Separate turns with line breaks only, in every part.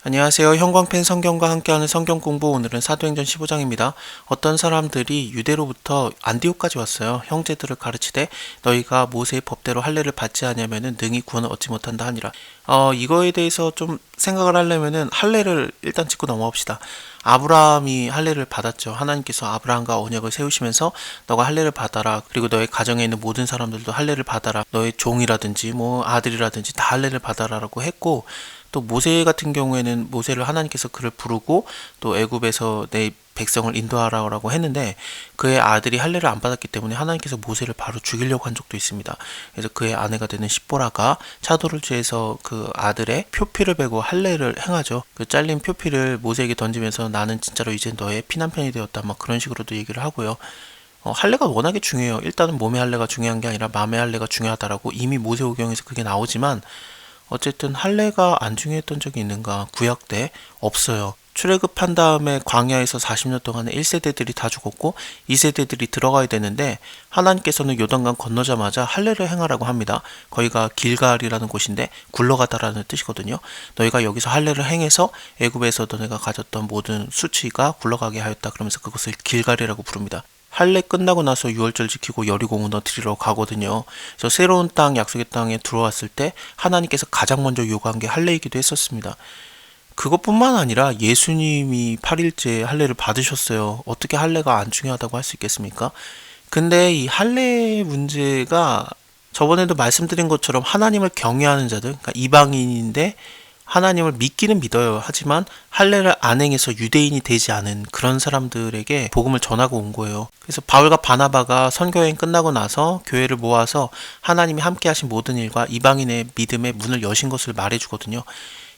안녕하세요. 형광펜 성경과 함께하는 성경 공부, 오늘은 사도행전 15장입니다. 어떤 사람들이 유대로부터 안디옥까지 왔어요. 형제들을 가르치되 너희가 모세의 법대로 할례를 받지 않으면 능히 구원을 얻지 못한다 하니라. 이거에 대해서 좀 생각을 하려면은 할례를 일단 짚고 넘어갑시다. 아브라함이 할례를 받았죠. 하나님께서 아브라함과 언약을 세우시면서 너가 할례를 받아라. 그리고 너의 가정에 있는 모든 사람들도 할례를 받아라. 너의 종이라든지 아들이라든지 다 할례를 받아라라고 했고, 또 모세 같은 경우에는 모세를 하나님께서 그를 부르고 또 애굽에서 내 백성을 인도하라고 했는데, 그의 아들이 할례를 안 받았기 때문에 하나님께서 모세를 바로 죽이려고 한 적도 있습니다. 그래서 그의 아내가 되는 십보라가 차도를 취해서 그 아들의 표피를 베고 할례를 행하죠. 그 잘린 표피를 모세에게 던지면서 나는 진짜로 이제 너의 피난편이 되었다, 막 그런 식으로도 얘기를 하고요. 할례가 워낙에 중요해요. 일단은 몸의 할례가 중요한 게 아니라 마음의 할례가 중요하다라고 이미 모세오경에서 그게 나오지만, 어쨌든 할례가 안 중요했던 적이 있는가? 구약 때 없어요. 출애굽한 다음에 광야에서 40년 동안에 1세대들이 다 죽었고 2세대들이 들어가야 되는데, 하나님께서는 요단강 건너자마자 할례를 행하라고 합니다. 거기가 길갈이라는 곳인데 굴러가다라는 뜻이거든요. 너희가 여기서 할례를 행해서 애굽에서 너네가 가졌던 모든 수치가 굴러가게 하였다, 그러면서 그것을 길갈이라고 부릅니다. 할례 끝나고 나서 유월절 지키고 여리고 무너뜨리러 가거든요. 그래서 새로운 땅, 약속의 땅에 들어왔을 때 하나님께서 가장 먼저 요구한 게 할례이기도 했었습니다. 그것뿐만 아니라 예수님이 8일째 할례를 받으셨어요. 어떻게 할례가 안 중요하다고 할 수 있겠습니까? 근데 이 할례 문제가 저번에도 말씀드린 것처럼 하나님을 경외하는 자들, 그러니까 이방인인데 하나님을 믿기는 믿어요. 하지만 할례를 안 행해서 유대인이 되지 않은 그런 사람들에게 복음을 전하고 온 거예요. 그래서 바울과 바나바가 선교여행 끝나고 나서 교회를 모아서 하나님이 함께 하신 모든 일과 이방인의 믿음의 문을 여신 것을 말해주거든요.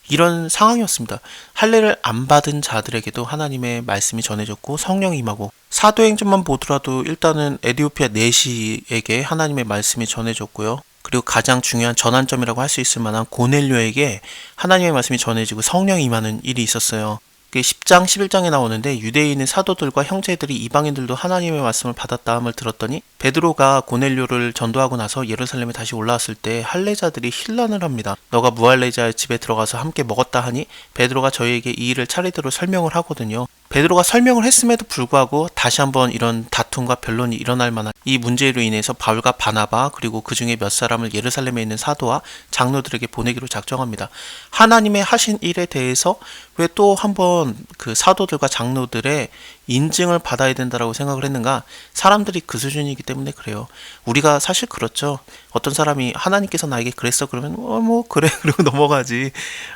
이런 상황이었습니다. 할례를 안 받은 자들에게도 하나님의 말씀이 전해졌고 성령이 임하고, 사도행전만 보더라도 일단은 에디오피아 내시에게 하나님의 말씀이 전해졌고요. 그리고 가장 중요한 전환점이라고 할 수 있을 만한 고넬료에게 하나님의 말씀이 전해지고 성령이 임하는 일이 있었어요. 10장, 11장에 나오는데, 유대인의 사도들과 형제들이 이방인들도 하나님의 말씀을 받았다함을 들었더니 베드로가 고넬료를 전도하고 나서 예루살렘에 다시 올라왔을 때 할례자들이 혼란을 합니다. 너가 무할례자의 집에 들어가서 함께 먹었다 하니 베드로가 저희에게 이 일을 차례대로 설명을 하거든요. 베드로가 설명을 했음에도 불구하고 다시 한번 이런 다툼과 변론이 일어날 만한 이 문제로 인해서 바울과 바나바, 그리고 그 중에 몇 사람을 예루살렘에 있는 사도와 장로들에게 보내기로 작정합니다. 하나님의 하신 일에 대해서 왜 또 한번 그 사도들과 장로들의 인증을 받아야 된다라고 생각을 했는가? 사람들이 그 수준이기 때문에 그래요. 우리가 사실 그렇죠. 어떤 사람이 하나님께서 나에게 그랬어 그러면 뭐 그래 그러고 넘어가지.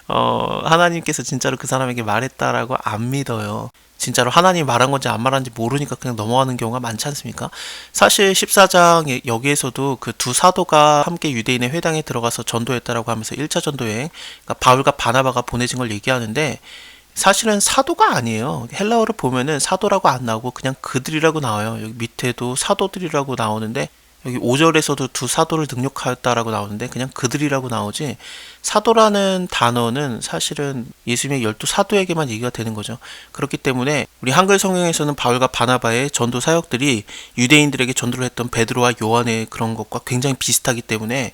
하나님께서 진짜로 그 사람에게 말했다라고 안 믿어요. 진짜로 하나님이 말한 건지 안 말한지 모르니까 그냥 넘어가는 경우가 많지 않습니까? 사실 14장 여기에서도 그 두 사도가 함께 유대인의 회당에 들어가서 전도했다라고 하면서 1차 전도여행, 그러니까 바울과 바나바가 보내진 걸 얘기하는데, 사실은 사도가 아니에요. 헬라어를 보면은 사도라고 안 나오고 그냥 그들이라고 나와요. 여기 밑에도 사도들이라고 나오는데, 여기 5절에서도 두 사도를 능력하였다라고 나오는데 그냥 그들이라고 나오지, 사도라는 단어는 사실은 예수님의 12사도에게만 얘기가 되는 거죠. 그렇기 때문에 우리 한글 성경에서는 바울과 바나바의 전도 사역들이 유대인들에게 전도를 했던 베드로와 요한의 그런 것과 굉장히 비슷하기 때문에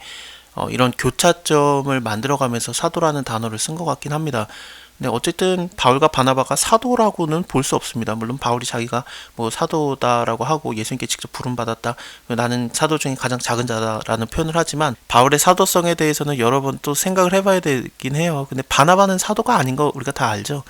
이런 교차점을 만들어가면서 사도라는 단어를 쓴 것 같긴 합니다. 네, 어쨌든 바울과 바나바가 사도라고는 볼 수 없습니다. 물론 바울이 자기가 뭐 사도다라고 하고 예수님께 직접 부름받았다, 나는 사도 중에 가장 작은 자다라는 표현을 하지만, 바울의 사도성에 대해서는 여러 번 또 생각을 해봐야 되긴 해요. 근데 바나바는 사도가 아닌 거 우리가 다 알죠.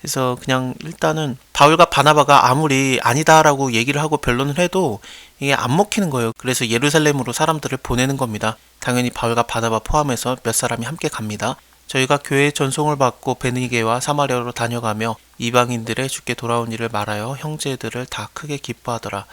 그래서 그냥 일단은 바울과 바나바가 아무리 아니다라고 얘기를 하고 변론을 해도 이게 안 먹히는 거예요. 그래서 예루살렘으로 사람들을 보내는 겁니다. 당연히 바울과 바나바 포함해서 몇 사람이 함께 갑니다. 저희가 교회의 전송을 받고 베니게와 사마리아로 다녀가며 이방인들의 주께 돌아온 일을 말하여 형제들을 다 크게 기뻐하더라.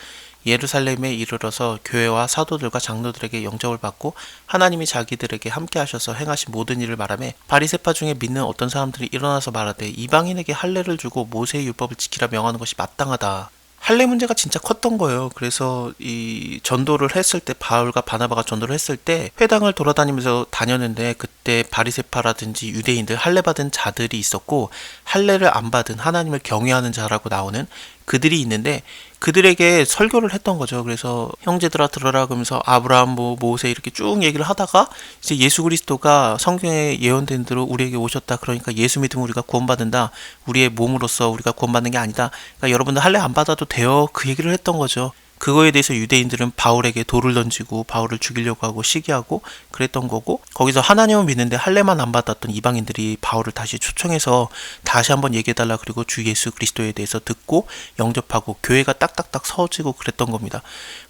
예루살렘에 이르러서 교회와 사도들과 장로들에게 영접을 받고 하나님이 자기들에게 함께 하셔서 행하신 모든 일을 말하며, 바리새파 중에 믿는 어떤 사람들이 일어나서 말하되 이방인에게 할례를 주고 모세의 율법을 지키라 명하는 것이 마땅하다. 할례 문제가 진짜 컸던 거예요. 그래서 이 전도를 했을 때, 바울과 바나바가 전도를 했을 때 회당을 돌아다니면서 다녔는데, 그때 바리새파라든지 유대인들 할례 받은 자들이 있었고, 할례를 안 받은 하나님을 경외하는 자라고 나오는 그들이 있는데 그들에게 설교를 했던 거죠. 그래서 형제들아 들어라 그러면서 아브라함, 모세 이렇게 쭉 얘기를 하다가 이제 예수 그리스도가 성경에 예언된 대로 우리에게 오셨다. 그러니까 예수 믿으면 우리가 구원받는다. 우리의 몸으로서 우리가 구원받는 게 아니다. 그러니까 여러분들 할례 안 받아도 돼요. 그 얘기를 했던 거죠. 그거에 대해서 유대인들은 바울에게 돌을 던지고 바울을 죽이려고 하고 시기하고 그랬던 거고, 거기서 하나님을 믿는데 할례만 안 받았던 이방인들이 바울을 다시 초청해서 다시 한번 얘기해달라, 그리고 주 예수 그리스도에 대해서 듣고 영접하고 교회가 딱딱딱 서지고 그랬던 겁니다.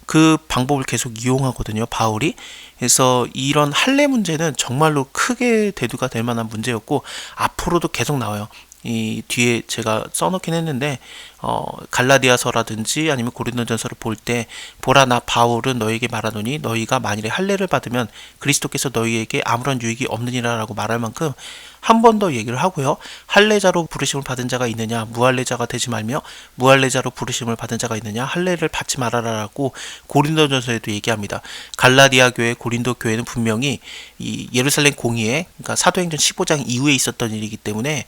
그 방법을 계속 이용하거든요, 바울이. 그래서 이런 할례 문제는 정말로 크게 대두가 될 만한 문제였고 앞으로도 계속 나와요. 이 뒤에 제가 써놓긴 했는데 갈라디아서라든지 아니면 고린도전서를 볼 때 보라 나 바울은 너에게 말하노니 너희가 만일에 할례를 받으면 그리스도께서 너희에게 아무런 유익이 없느니라라고 말할 만큼 한 번 더 얘기를 하고요. 할례자로 부르심을 받은 자가 있느냐, 무할례자가 되지 말며 무할례자로 부르심을 받은 자가 있느냐, 할례를 받지 말아라라고 고린도전서에도 얘기합니다. 갈라디아 교회, 고린도 교회는 분명히 이 예루살렘 공의회, 그러니까 사도행전 15장 이후에 있었던 일이기 때문에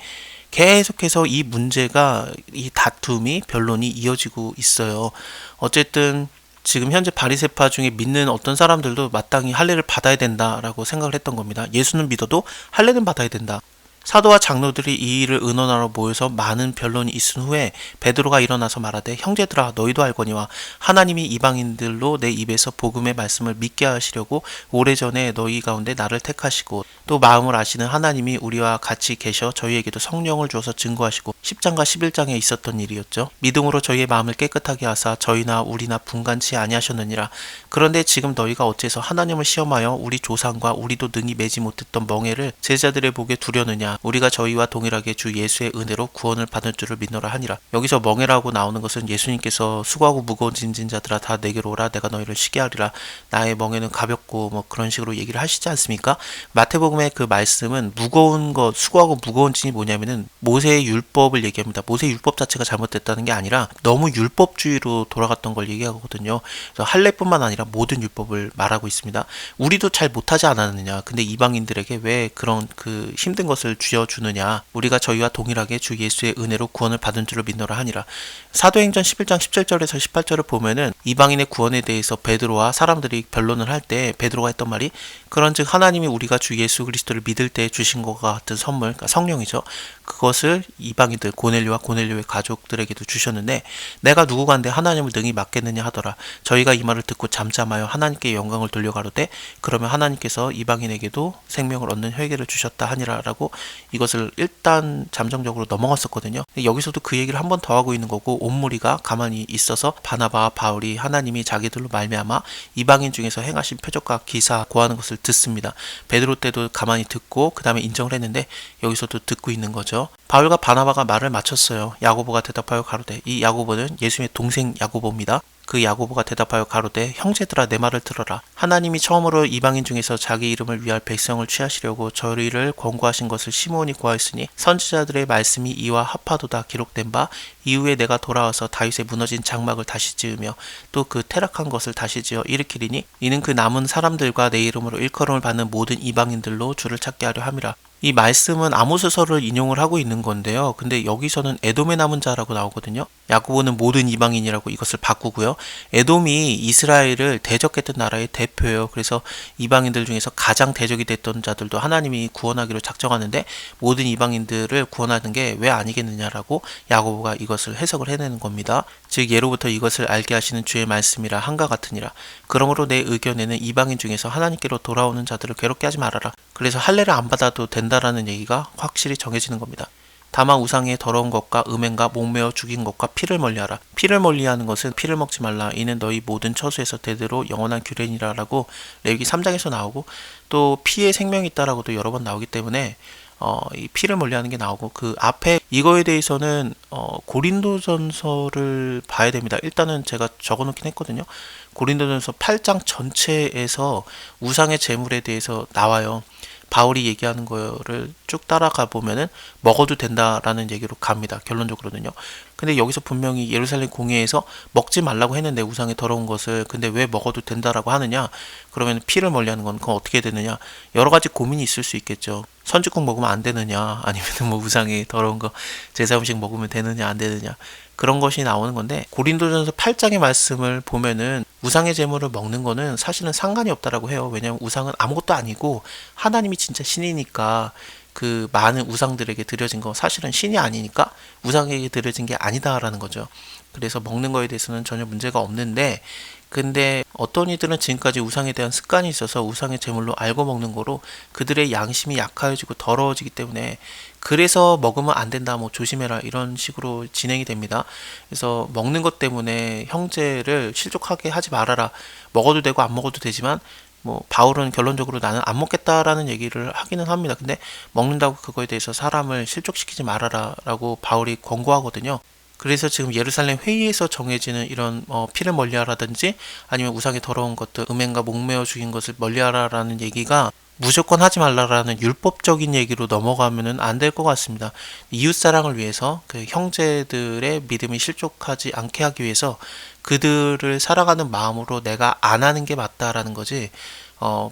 계속해서 이 문제가, 이 다툼이, 변론이 이어지고 있어요. 어쨌든 지금 현재 바리새파 중에 믿는 어떤 사람들도 마땅히 할례를 받아야 된다라고 생각을 했던 겁니다. 예수는 믿어도 할례는 받아야 된다. 사도와 장로들이 이 일을 의논하러 모여서 많은 변론이 있은 후에 베드로가 일어나서 말하되 형제들아 너희도 알거니와 하나님이 이방인들로 내 입에서 복음의 말씀을 믿게 하시려고 오래전에 너희 가운데 나를 택하시고 또 마음을 아시는 하나님이 우리와 같이 계셔 저희에게도 성령을 주어서 증거하시고 10장과 11장에 있었던 일이었죠. 믿음으로 저희의 마음을 깨끗하게 하사 저희나 우리나 분간치 아니하셨느니라. 그런데 지금 너희가 어째서 하나님을 시험하여 우리 조상과 우리도 능히 매지 못했던 멍에를 제자들의 복에 두려느냐. 우리가 저희와 동일하게 주 예수의 은혜로 구원을 받을 줄을 믿노라 하니라. 여기서 멍에라고 나오는 것은 예수님께서 수고하고 무거운 짐진 자들아 다 내게로 오라 내가 너희를 쉬게 하리라. 나의 멍에는 가볍고 뭐 그런 식으로 얘기를 하시지 않습니까? 마태복음의 그 말씀은 무거운 것, 수고하고 무거운 짐이 뭐냐면은 모세의 율법을 얘기합니다. 모세의 율법 자체가 잘못됐다는 게 아니라 너무 율법주의로 돌아갔던 걸 얘기하거든요. 그래서 할례뿐만 아니라 모든 율법을 말하고 있습니다. 우리도 잘 못하지 않았느냐. 근데 이방인들에게 왜 그런 그 힘든 것을 쥐어주느냐. 우리가 저희와 동일하게 주 예수의 은혜로 구원을 받은 줄을 믿노라 하니라. 사도행전 11장 17절에서 18절을 보면은 이방인의 구원에 대해서 베드로와 사람들이 변론을 할 때 베드로가 했던 말이 그런즉 하나님이 우리가 주 예수 그리스도를 믿을 때 주신 것과 같은 선물, 그러니까 성령이죠. 그것을 이방인들 고넬료와 고넬료의 가족들에게도 주셨는데 내가 누구간데 하나님을 능히 맡겠느냐 하더라. 저희가 이 말을 듣고 잠잠하여 하나님께 영광을 돌려가로되 그러면 하나님께서 이방인에게도 생명을 얻는 혈계를 주셨다 하니라라고 이것을 일단 잠정적으로 넘어갔었거든요. 여기서도 그 얘기를 한 번 더 하고 있는 거고 온 무리가 가만히 있어서 바나바와 바울이 하나님이 자기들로 말미암아 이방인 중에서 행하신 표적과 기사 고하는 것을 듣습니다. 베드로 때도 가만히 듣고 그 다음에 인정을 했는데 여기서도 듣고 있는 거죠. 바울과 바나바가 말을 마쳤어요. 야고보가 대답하여 가로되, 이 야고보는 예수님의 동생 야고보입니다. 그 야고보가 대답하여 가로되 형제들아 내 말을 들어라. 하나님이 처음으로 이방인 중에서 자기 이름을 위할 백성을 취하시려고 저희를 권고하신 것을 시므온이 고하였으니 선지자들의 말씀이 이와 합하도다 기록된 바 이후에 내가 돌아와서 다윗의 무너진 장막을 다시 지으며 또 그 퇴락한 것을 다시 지어 일으키리니 이는 그 남은 사람들과 내 이름으로 일컬음을 받는 모든 이방인들로 주를 찾게 하려 함이라. 이 말씀은 아모스서를 인용을 하고 있는 건데요. 근데 여기서는 에돔의 남은 자라고 나오거든요. 야고보는 모든 이방인이라고 이것을 바꾸고요. 에돔이 이스라엘을 대적했던 나라의 대표예요. 그래서 이방인들 중에서 가장 대적이 됐던 자들도 하나님이 구원하기로 작정하는데 모든 이방인들을 구원하는 게 왜 아니겠느냐라고 야고보가 이것을 해석을 해내는 겁니다. 즉 예로부터 이것을 알게 하시는 주의 말씀이라 한가 같으니라. 그러므로 내 의견에는 이방인 중에서 하나님께로 돌아오는 자들을 괴롭게 하지 말아라. 그래서 할례를 안 받아도 된다라는 얘기가 확실히 정해지는 겁니다. 다만 우상의 더러운 것과 음행과 목매어 죽인 것과 피를 멀리하라. 피를 멀리하는 것은 피를 먹지 말라. 이는 너희 모든 처소에서 대대로 영원한 규례니라 라고 레위기 3장에서 나오고 또 피에 생명이 있다라고도 여러 번 나오기 때문에 이 피를 멀리하는 게 나오고 그 앞에 이거에 대해서는 고린도전서를 봐야 됩니다. 일단은 제가 적어놓긴 했거든요. 고린도전서 8장 전체에서 우상의 제물에 대해서 나와요. 바울이 얘기하는 거를 쭉 따라가 보면은 먹어도 된다라는 얘기로 갑니다. 결론적으로는요. 근데 여기서 분명히 예루살렘 공회에서 먹지 말라고 했는데 우상의 더러운 것을 근데 왜 먹어도 된다라고 하느냐? 그러면 피를 멀리하는 건 그건 어떻게 되느냐? 여러 가지 고민이 있을 수 있겠죠. 선지국 먹으면 안 되느냐? 아니면 뭐 우상의 더러운 거 제사 음식 먹으면 되느냐 안 되느냐? 그런 것이 나오는 건데 고린도전서 8장의 말씀을 보면은 우상의 제물을 먹는 거는 사실은 상관이 없다라고 해요. 왜냐하면 우상은 아무것도 아니고 하나님이 진짜 신이니까 그 많은 우상들에게 드려진 거 사실은 신이 아니니까 우상에게 드려진 게 아니다라는 거죠. 그래서 먹는 거에 대해서는 전혀 문제가 없는데 근데 어떤 이들은 지금까지 우상에 대한 습관이 있어서 우상의 제물로 알고 먹는 거로 그들의 양심이 약하여지고 더러워지기 때문에 그래서 먹으면 안 된다, 뭐 조심해라 이런 식으로 진행이 됩니다. 그래서 먹는 것 때문에 형제를 실족하게 하지 말아라. 먹어도 되고 안 먹어도 되지만 뭐 바울은 결론적으로 나는 안 먹겠다라는 얘기를 하기는 합니다. 근데 먹는다고 그거에 대해서 사람을 실족시키지 말아라라고 바울이 권고하거든요. 그래서 지금 예루살렘 회의에서 정해지는 이런 피를 멀리하라든지 아니면 우상의 더러운 것들, 음행과 목매어 죽인 것을 멀리하라라는 얘기가 무조건 하지 말라라는 율법적인 얘기로 넘어가면은 안 될 것 같습니다. 이웃 사랑을 위해서 그 형제들의 믿음이 실족하지 않게 하기 위해서 그들을 살아가는 마음으로 내가 안 하는 게 맞다라는 거지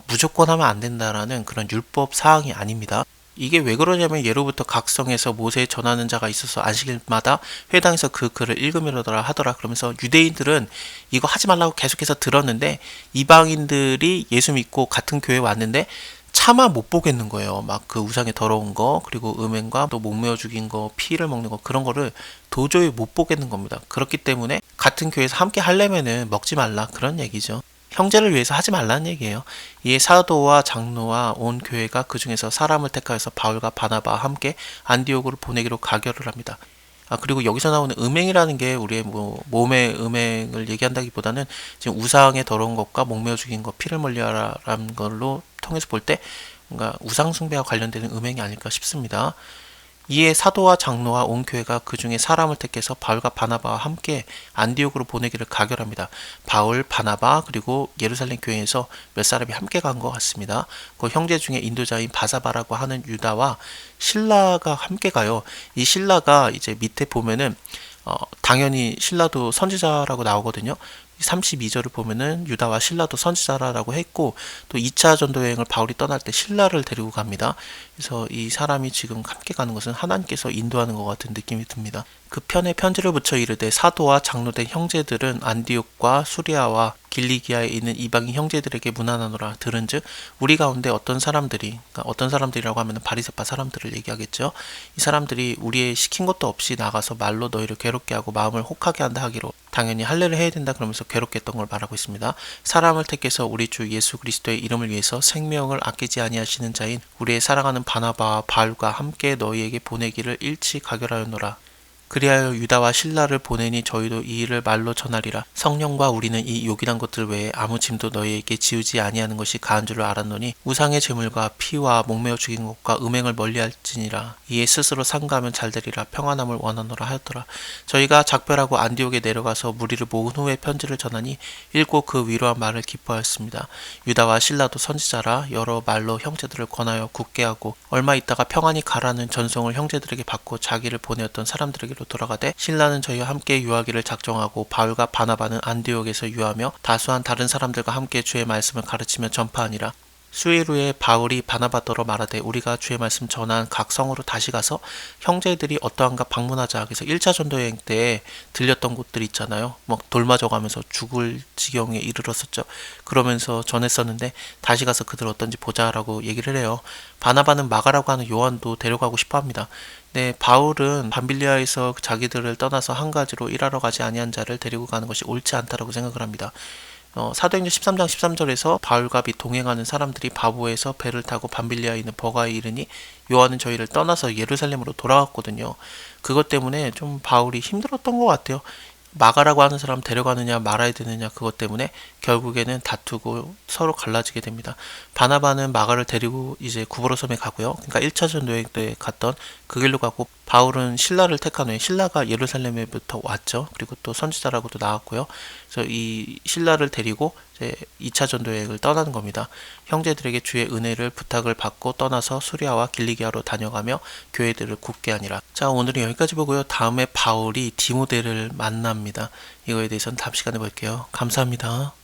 무조건 하면 안 된다라는 그런 율법 사항이 아닙니다. 이게 왜 그러냐면 예로부터 각성에서 모세에 전하는 자가 있어서 안식일마다 회당에서 그 글을 읽으려더라 하더라. 그러면서 유대인들은 이거 하지 말라고 계속해서 들었는데 이방인들이 예수 믿고 같은 교회에 왔는데 차마 못 보겠는 거예요. 막 그 우상의 더러운 거, 그리고 음행과 또 목매어 죽인 거, 피를 먹는 거 그런 거를 도저히 못 보겠는 겁니다. 그렇기 때문에 같은 교회에서 함께 하려면은 먹지 말라 그런 얘기죠. 형제를 위해서 하지 말라는 얘기예요. 이에 사도와 장로와 온 교회가 그 중에서 사람을 택하여서 바울과 바나바와 함께 안디옥으로 보내기로 가결을 합니다. 그리고 여기서 나오는 음행이라는 게 우리의 뭐 몸의 음행을 얘기한다기보다는 지금 우상의 더러운 것과 목매어 죽인 것, 피를 멀리하라는 걸로 통해서 볼 때 뭔가 우상 숭배와 관련되는 음행이 아닐까 싶습니다. 이에 사도와 장로와 온 교회가 그 중에 사람을 택해서 바울과 바나바와 함께 안디옥으로 보내기를 가결합니다. 바울, 바나바 그리고 예루살렘 교회에서 몇 사람이 함께 간 것 같습니다. 그 형제 중에 인도자인 바사바라고 하는 유다와 실라가 함께 가요. 이 실라가 이제 밑에 보면은 당연히 실라도 선지자라고 나오거든요. 32절을 보면은 유다와 실라도 선지자라고 했고 또 2차 전도 여행을 바울이 떠날 때 실라를 데리고 갑니다. 그래서 이 사람이 지금 함께 가는 것은 하나님께서 인도하는 것 같은 느낌이 듭니다. 그 편에 편지를 붙여 이르되 사도와 장로된 형제들은 안디옥과 수리아와 길리기아에 있는 이방인 형제들에게 문안하노라. 들은즉 우리 가운데 어떤 사람들이, 그러니까 어떤 사람들이라고 하면 바리새파 사람들을 얘기하겠죠. 이 사람들이 우리의 시킨 것도 없이 나가서 말로 너희를 괴롭게 하고 마음을 혹하게 한다 하기로 당연히 할례를 해야 된다 그러면서 괴롭게 했던 걸 말하고 있습니다. 사람을 택해서 우리 주 예수 그리스도의 이름을 위해서 생명을 아끼지 아니하시는 자인 우리의 사랑하는 바나바와 바울과 함께 너희에게 보내기를 일치 가결하였노라. 그리하여 유다와 실라를 보내니 저희도 이 일을 말로 전하리라. 성령과 우리는 이 요긴한 것들 외에 아무 짐도 너희에게 지우지 아니하는 것이 가한 줄을 알았노니 우상의 제물과 피와 목매어 죽인 것과 음행을 멀리할지니라. 이에 스스로 상가하면 잘되리라. 평안함을 원하노라 하였더라. 저희가 작별하고 안디옥에 내려가서 무리를 모은 후에 편지를 전하니 읽고 그 위로한 말을 기뻐하였습니다. 유다와 실라도 선지자라 여러 말로 형제들을 권하여 굳게 하고 얼마 있다가 평안히 가라는 전송을 형제들에게 받고 자기를 보내었던 사람들에게로 돌아가되 신라는 저희와 함께 유하기를 작정하고 바울과 바나바는 안디옥에서 유하며 다수한 다른 사람들과 함께 주의 말씀을 가르치며 전파하니라. 수일 후에 바울이 바나바더러 말하되 우리가 주의 말씀 전한 각 성으로 다시 가서 형제들이 어떠한가 방문하자. 그래서 1차 전도여행 때 들렸던 곳들 있잖아요. 막 돌맞아가면서 죽을 지경에 이르렀었죠. 그러면서 전했었는데 다시 가서 그들 어떤지 보자라고 얘기를 해요. 바나바는 마가라고 하는 요한도 데려가고 싶어 합니다. 네, 바울은 밤빌리아에서 자기들을 떠나서 한 가지로 일하러 가지 아니한 자를 데리고 가는 것이 옳지 않다라고 생각을 합니다. 사도행전 13장 13절에서 바울과 및 동행하는 사람들이 바보에서 배를 타고 밤빌리아에 있는 버가에 이르니 요한은 저희를 떠나서 예루살렘으로 돌아갔거든요. 그것 때문에 좀 바울이 힘들었던 것 같아요. 마가라고 하는 사람 데려가느냐 말아야 되느냐 그것 때문에 결국에는 다투고 서로 갈라지게 됩니다. 바나바는 마가를 데리고 이제 구버로 섬에 가고요. 그러니까 1차 전도여행 때 갔던 그 길로 가고 바울은 신라를 택한 후에 신라가 예루살렘에부터 왔죠. 그리고 또 선지자라고도 나왔고요. 그래서 이 신라를 데리고 이제 2차 전도 여행을 떠나는 겁니다. 형제들에게 주의 은혜를 부탁을 받고 떠나서 수리아와 길리기아로 다녀가며 교회들을 굳게 하니라. 자, 오늘은 여기까지 보고요. 다음에 바울이 디모데를 만납니다. 이거에 대해서는 다음 시간에 볼게요. 감사합니다.